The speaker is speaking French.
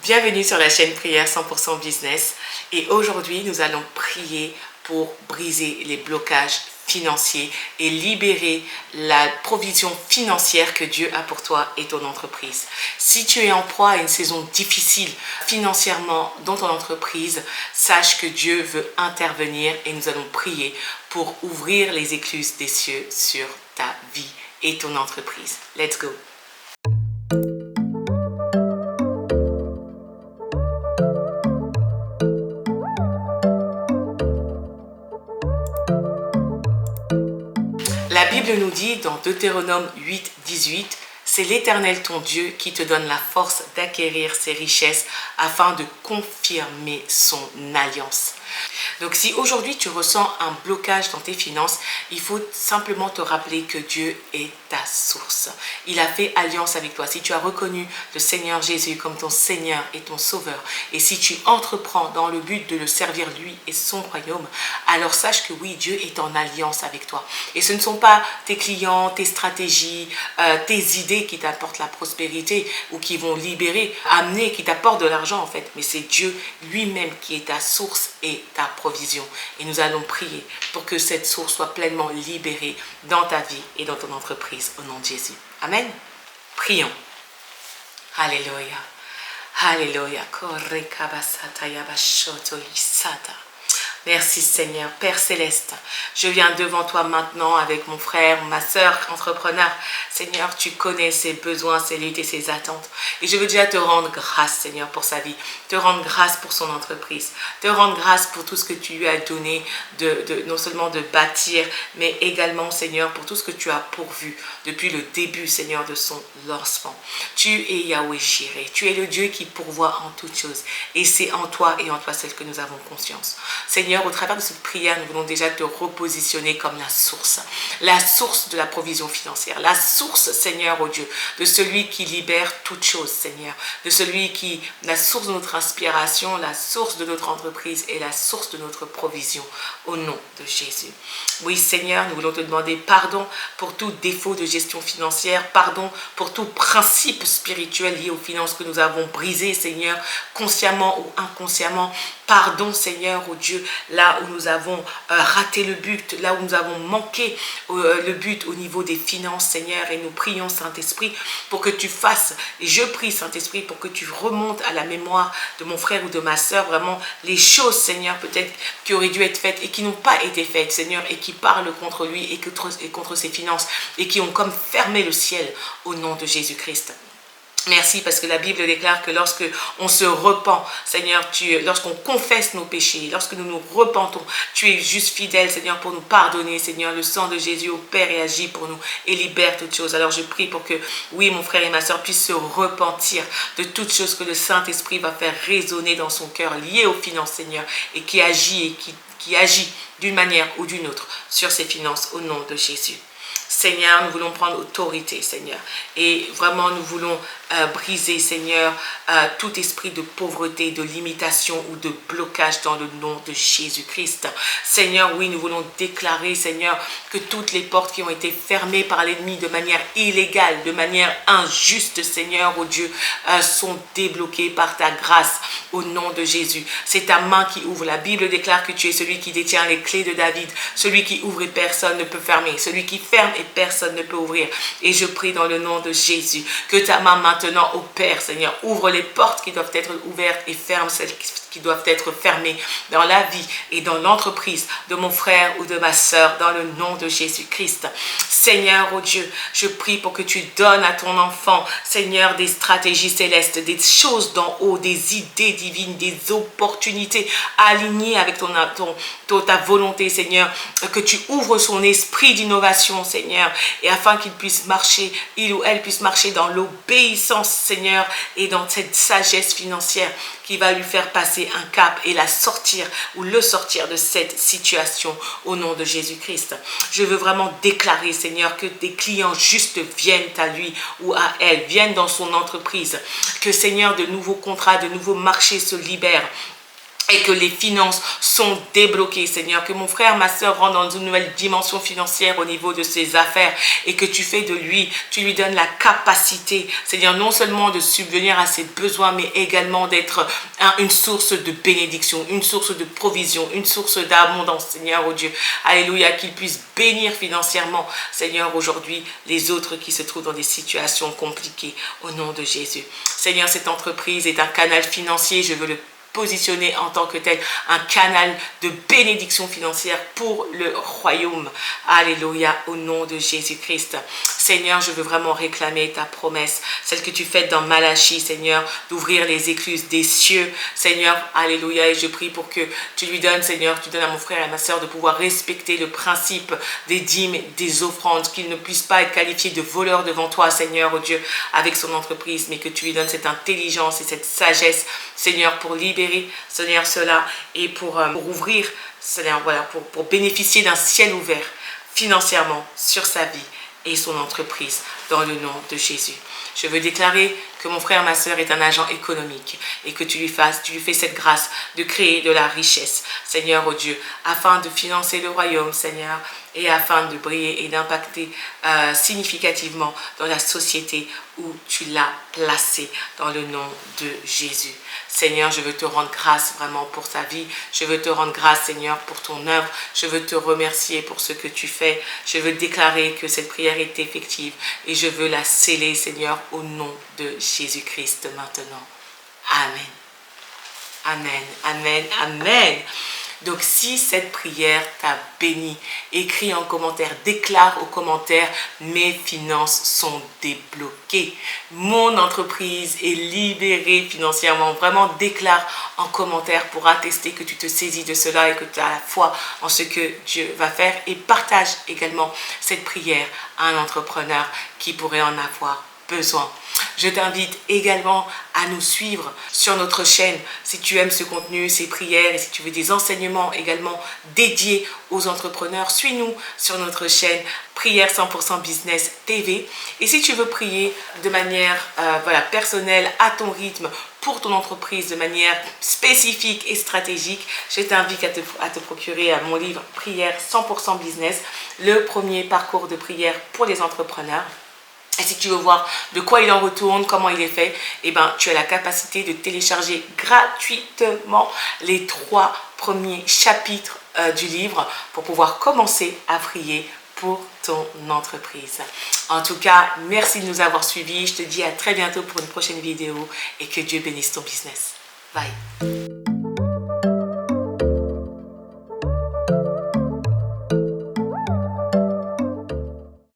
Bienvenue sur la chaîne Prière 100% Business et aujourd'hui nous allons prier pour briser les blocages financiers et libérer la provision financière que Dieu a pour toi et ton entreprise. Si tu es en proie à une saison difficile financièrement dans ton entreprise, sache que Dieu veut intervenir et nous allons prier pour ouvrir les écluses des cieux sur ta vie et ton entreprise. Let's go! La Bible nous dit dans Deutéronome 8, 18, « C'est l'Éternel ton Dieu qui te donne la force d'acquérir ses richesses afin de confirmer son alliance. » Donc si aujourd'hui tu ressens un blocage dans tes finances, il faut simplement te rappeler que Dieu est ta source. Il a fait alliance avec toi. Si tu as reconnu le Seigneur Jésus comme ton Seigneur et ton Sauveur, et si tu entreprends dans le but de le servir lui et son royaume, alors sache que oui, Dieu est en alliance avec toi. Et ce ne sont pas tes clients, tes stratégies, tes idées qui t'apportent la prospérité ou qui vont libérer, amener, qui t'apportent de l'argent en fait, mais c'est Dieu lui-même qui est ta source et ta provision. Et nous allons prier pour que cette source soit pleinement libérée dans ta vie et dans ton entreprise au nom de Jésus. Amen. Prions. Alléluia. Alléluia. Merci Seigneur, Père Céleste. Je viens devant toi maintenant avec mon frère, ma soeur entrepreneur. Seigneur, tu connais ses besoins, ses luttes et ses attentes. Et je veux déjà te rendre grâce, Seigneur, pour sa vie. Te rendre grâce pour son entreprise. Te rendre grâce pour tout ce que tu lui as donné, non seulement de bâtir, mais également, Seigneur, pour tout ce que tu as pourvu depuis le début, Seigneur, de son lancement. Tu es Yahweh Jireh. Tu es le Dieu qui pourvoit en toutes choses. Et c'est en toi et en toi seul que nous avons confiance. Seigneur, au travers de cette prière, nous voulons déjà te repositionner comme la source de la provision financière, la source, Seigneur, oh Dieu, de celui qui libère toutes choses, Seigneur, de celui qui, la source de notre inspiration, la source de notre entreprise et la source de notre provision, au nom de Jésus. Oui, Seigneur, nous voulons te demander pardon pour tout défaut de gestion financière, pardon pour tout principe spirituel lié aux finances que nous avons brisé, Seigneur, consciemment ou inconsciemment. Pardon, Seigneur, oh Dieu, là où nous avons raté le but, là où nous avons manqué le but au niveau des finances, Seigneur, et nous prions, Saint-Esprit, pour que tu fasses, et je prie, Saint-Esprit, pour que tu remontes à la mémoire de mon frère ou de ma soeur, vraiment, les choses, Seigneur, peut-être qui auraient dû être faites et qui n'ont pas été faites, Seigneur, et qui parlent contre lui et contre ses finances, et qui ont comme fermé le ciel au nom de Jésus-Christ. Merci parce que la Bible déclare que lorsque on se repent, Seigneur, lorsqu'on confesse nos péchés, lorsque nous nous repentons, tu es juste fidèle, Seigneur, pour nous pardonner, Seigneur. Le sang de Jésus opère et agit pour nous et libère toutes choses. Alors je prie pour que, oui, mon frère et ma soeur puissent se repentir de toutes choses que le Saint-Esprit va faire résonner dans son cœur, liées aux finances, Seigneur, et qui agit d'une manière ou d'une autre sur ses finances au nom de Jésus. Seigneur, nous voulons prendre autorité, Seigneur. Et vraiment, nous voulons briser, Seigneur, tout esprit de pauvreté, de limitation ou de blocage dans le nom de Jésus-Christ. Seigneur, oui, nous voulons déclarer, Seigneur, que toutes les portes qui ont été fermées par l'ennemi de manière illégale, de manière injuste, Seigneur, oh Dieu, sont débloquées par ta grâce au nom de Jésus. C'est ta main qui ouvre. La Bible déclare que tu es celui qui détient les clés de David, celui qui ouvre et personne ne peut fermer, celui qui ferme et personne ne peut ouvrir. Et je prie dans le nom de Jésus que ta main maintenant opère, Seigneur. Ouvre les portes qui doivent être ouvertes et ferme celles qui doivent être fermées dans la vie et dans l'entreprise de mon frère ou de ma soeur dans le nom de Jésus-Christ. Seigneur, oh Dieu, je prie pour que tu donnes à ton enfant, Seigneur, des stratégies célestes, des choses d'en haut, des idées divines, des opportunités alignées avec ta volonté, Seigneur, que tu ouvres son esprit d'innovation, Seigneur, et afin qu'il puisse marcher, il ou elle puisse marcher dans l'obéissance, Seigneur, et dans cette sagesse financière qui va lui faire passer un cap et la sortir ou le sortir de cette situation au nom de Jésus-Christ. Je veux vraiment déclarer, Seigneur, que des clients justes viennent à lui ou à elle, viennent dans son entreprise, que, Seigneur, de nouveaux contrats, de nouveaux marchés se libèrent. et que les finances sont débloquées, Seigneur. Que mon frère, ma soeur rentre dans une nouvelle dimension financière au niveau de ses affaires et que tu fais de lui, tu lui donnes la capacité, Seigneur, non seulement de subvenir à ses besoins, mais également d'être une source de bénédiction, une source de provision, une source d'abondance, Seigneur, oh Dieu. Alléluia, qu'il puisse bénir financièrement, Seigneur, aujourd'hui, les autres qui se trouvent dans des situations compliquées, au nom de Jésus. Seigneur, cette entreprise est un canal financier, je veux le positionner en tant que tel, un canal de bénédiction financière pour le royaume. Alléluia, au nom de Jésus-Christ. Seigneur, je veux vraiment réclamer ta promesse, celle que tu fais dans Malachie, Seigneur, d'ouvrir les écluses des cieux. Seigneur, alléluia, et je prie pour que tu lui donnes, Seigneur, tu donnes à mon frère et à ma soeur de pouvoir respecter le principe des dîmes, des offrandes, qu'il ne puisse pas être qualifié de voleur devant toi, Seigneur, oh Dieu, avec son entreprise, mais que tu lui donnes cette intelligence et cette sagesse, Seigneur, pour libérer, Seigneur, cela et pour ouvrir, Seigneur, voilà, pour bénéficier d'un ciel ouvert financièrement sur sa vie et son entreprise dans le nom de Jésus. Je veux déclarer que mon frère, ma soeur est un agent économique et que tu lui fais cette grâce de créer de la richesse, Seigneur, oh Dieu, afin de financer le royaume, Seigneur, et afin de briller et d'impacter significativement dans la société où tu l'as placé, dans le nom de Jésus. Seigneur, je veux te rendre grâce vraiment pour ta vie. Je veux te rendre grâce, Seigneur, pour ton œuvre. Je veux te remercier pour ce que tu fais. Je veux déclarer que cette prière est effective et je veux la sceller, Seigneur, au nom de Jésus-Christ maintenant. Amen. Amen, amen, amen. Donc si cette prière t'a béni, écris en commentaire, déclare au commentaire, mes finances sont débloquées. Mon entreprise est libérée financièrement. Vraiment déclare en commentaire pour attester que tu te saisis de cela et que tu as la foi en ce que Dieu va faire. Et partage également cette prière à un entrepreneur qui pourrait en avoir besoin. Je t'invite également à nous suivre sur notre chaîne si tu aimes ce contenu, ces prières et si tu veux des enseignements également dédiés aux entrepreneurs. Suis-nous sur notre chaîne Prière 100% Business TV. Et si tu veux prier de manière personnelle, à ton rythme, pour ton entreprise de manière spécifique et stratégique, je t'invite à te procurer mon livre Prière 100% Business, le premier parcours de prière pour les entrepreneurs. Et si tu veux voir de quoi il en retourne, comment il est fait, eh ben, tu as la capacité de télécharger gratuitement les 3 premiers chapitres du livre pour pouvoir commencer à prier pour ton entreprise. En tout cas, merci de nous avoir suivis. Je te dis à très bientôt pour une prochaine vidéo et que Dieu bénisse ton business. Bye.